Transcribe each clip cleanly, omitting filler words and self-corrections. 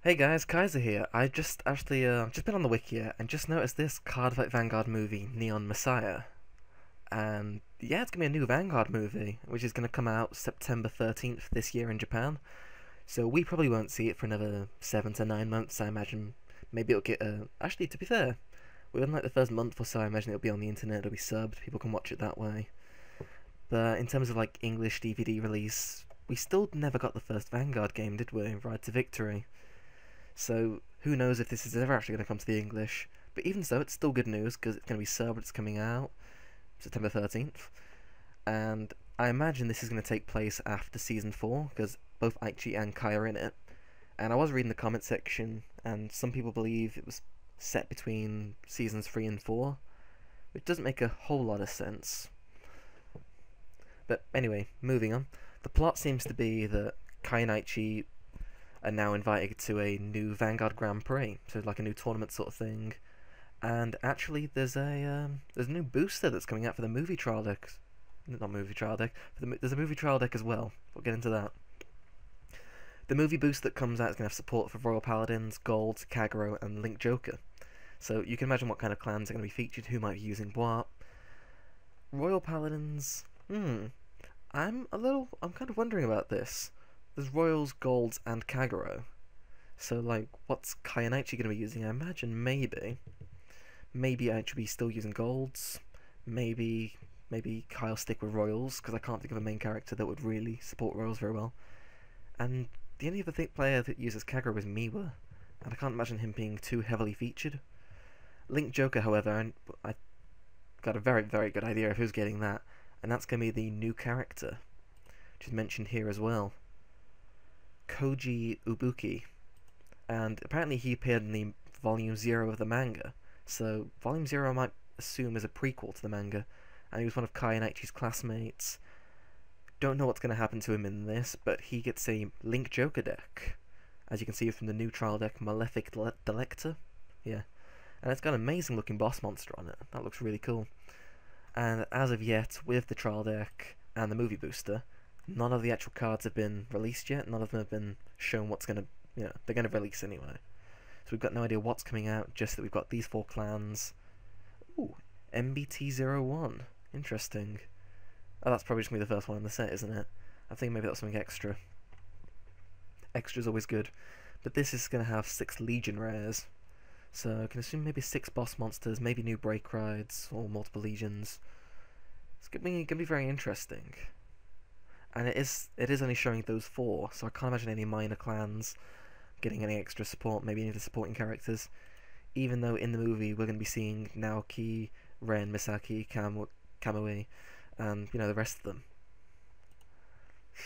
Hey guys, Kaiser here. I just actually just been on the wiki and just noticed this Cardfight Vanguard movie, Neon Messiah. And yeah, it's gonna be a new Vanguard movie, which is gonna come out September 13th this year in Japan. So we probably won't see it for another 7 to 9 months, I imagine. Maybe it'll get actually to be fair, within like the first month or so I imagine it'll be on the internet, it'll be subbed, people can watch it that way. But in terms of like English DVD release, we still never got the first Vanguard game, did we? Ride to Victory. So who knows if this is ever actually going to come to the English. But even so, it's still good news because it's going to be subbed. It's coming out September 13th. And I imagine this is going to take place after Season 4 because both Aichi and Kai are in it. And I was reading the comment section and some people believe it was set between Seasons 3 and 4, which doesn't make a whole lot of sense. But anyway, moving on. The plot seems to be that Kai and Aichi are now invited to a new Vanguard Grand Prix, so like a new tournament sort of thing. And actually, there's a new booster that's coming out for the movie trial deck. Not movie trial deck. There's a movie trial deck as well. We'll get into that. The movie boost that comes out is going to have support for Royal Paladins, Gold, Kagero, and Link Joker. So you can imagine what kind of clans are going to be featured, who might be using what. Royal Paladins. I'm kind of wondering about this. There's Royals, Golds, and Kagero. So, like, what's Kai and Aichi going to be using? I imagine maybe Aichi will be still using Golds. Maybe Kai'll stick with Royals, because I can't think of a main character that would really support Royals very well. And the only other player that uses Kagero is Miwa, and I can't imagine him being too heavily featured. Link Joker, however, I got a very, very good idea of who's getting that, and that's going to be the new character, which is mentioned here as well. Koji Ubuki, and apparently he appeared in the Volume 0 of the manga, so Volume 0 I might assume is a prequel to the manga, and he was one of Kai and Aichi's classmates. Don't know what's going to happen to him in this, but he gets a Link Joker deck, as you can see from the new trial deck, Malefic Delector, yeah, and it's got an amazing looking boss monster on it, that looks really cool. And as of yet, with the trial deck and the movie booster, none of the actual cards have been released yet. None of them have been shown what's going to, they're going to release anyway. So we've got no idea what's coming out, just that we've got these 4 clans. Ooh, MBT01. Interesting. Oh, that's probably just going to be the first one in the set, isn't it? I think maybe that's something extra. Extra's always good. But this is going to have 6 Legion rares. So I can assume maybe 6 boss monsters, maybe new break rides, or multiple Legions. It's going to be very interesting. And it is only showing those 4, so I can't imagine any minor clans getting any extra support, maybe any of the supporting characters. Even though in the movie we're going to be seeing Naoki, Ren, Misaki, Kamui, and the rest of them.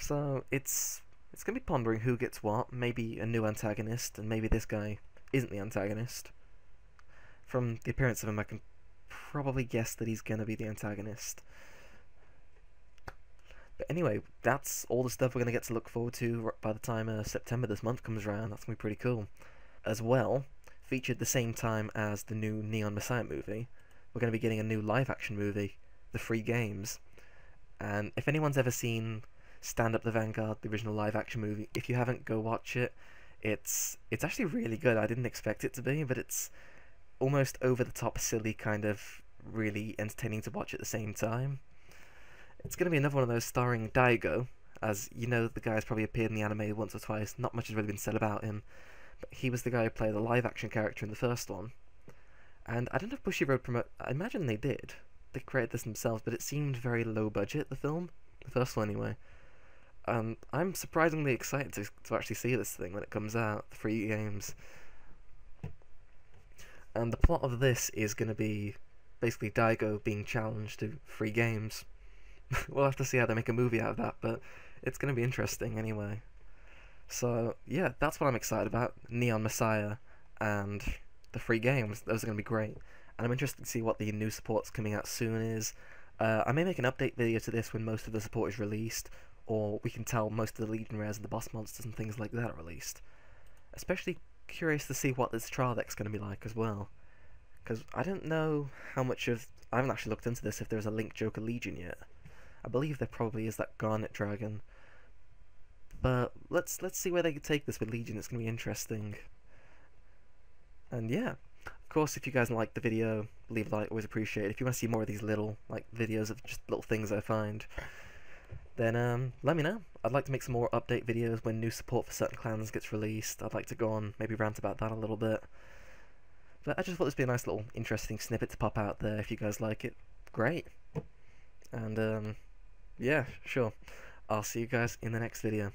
So it's going to be pondering who gets what. Maybe a new antagonist, and maybe this guy isn't the antagonist. From the appearance of him, I can probably guess that he's going to be the antagonist. But anyway, that's all the stuff we're going to get to look forward to by the time September this month comes around. That's going to be pretty cool. As well, featured the same time as the new Neon Messiah movie, we're going to be getting a new live-action movie, The Free Games. And if anyone's ever seen Stand Up the Vanguard, the original live-action movie, if you haven't, go watch it. It's actually really good. I didn't expect it to be, but it's almost over-the-top silly, kind of really entertaining to watch at the same time. It's going to be another one of those starring Daigo, as you know the guy's probably appeared in the anime once or twice, not much has really been said about him, but he was the guy who played the live-action character in the first one. And I don't know if Bushiroad I imagine they did. They created this themselves, but it seemed very low budget, the film. The first one, anyway. I'm surprisingly excited to actually see this thing when it comes out, the Free Games. And the plot of this is going to be basically Daigo being challenged to free games. We'll have to see how they make a movie out of that, but it's going to be interesting anyway. So, yeah, that's what I'm excited about. Neon Messiah and the free games. Those are going to be great. And I'm interested to see what the new support's coming out soon is. I may make an update video to this when most of the support is released, or we can tell most of the Legion rares and the boss monsters and things like that are released. Especially curious to see what this trial deck's going to be like as well. Because I don't know how much of... I haven't actually looked into this if there's a Link Joker Legion yet. I believe there probably is that Garnet Dragon. But let's see where they could take this with Legion. It's gonna be interesting. And yeah, of course, if you guys like the video, leave a like. Always appreciate it. If you want to see more of these little like videos of just little things I find, then let me know. I'd like to make some more update videos when new support for certain clans gets released. I'd like to go on, maybe rant about that a little bit. But I just thought this would be a nice little interesting snippet to pop out there. If you guys like it, great. And yeah, sure. I'll see you guys in the next video.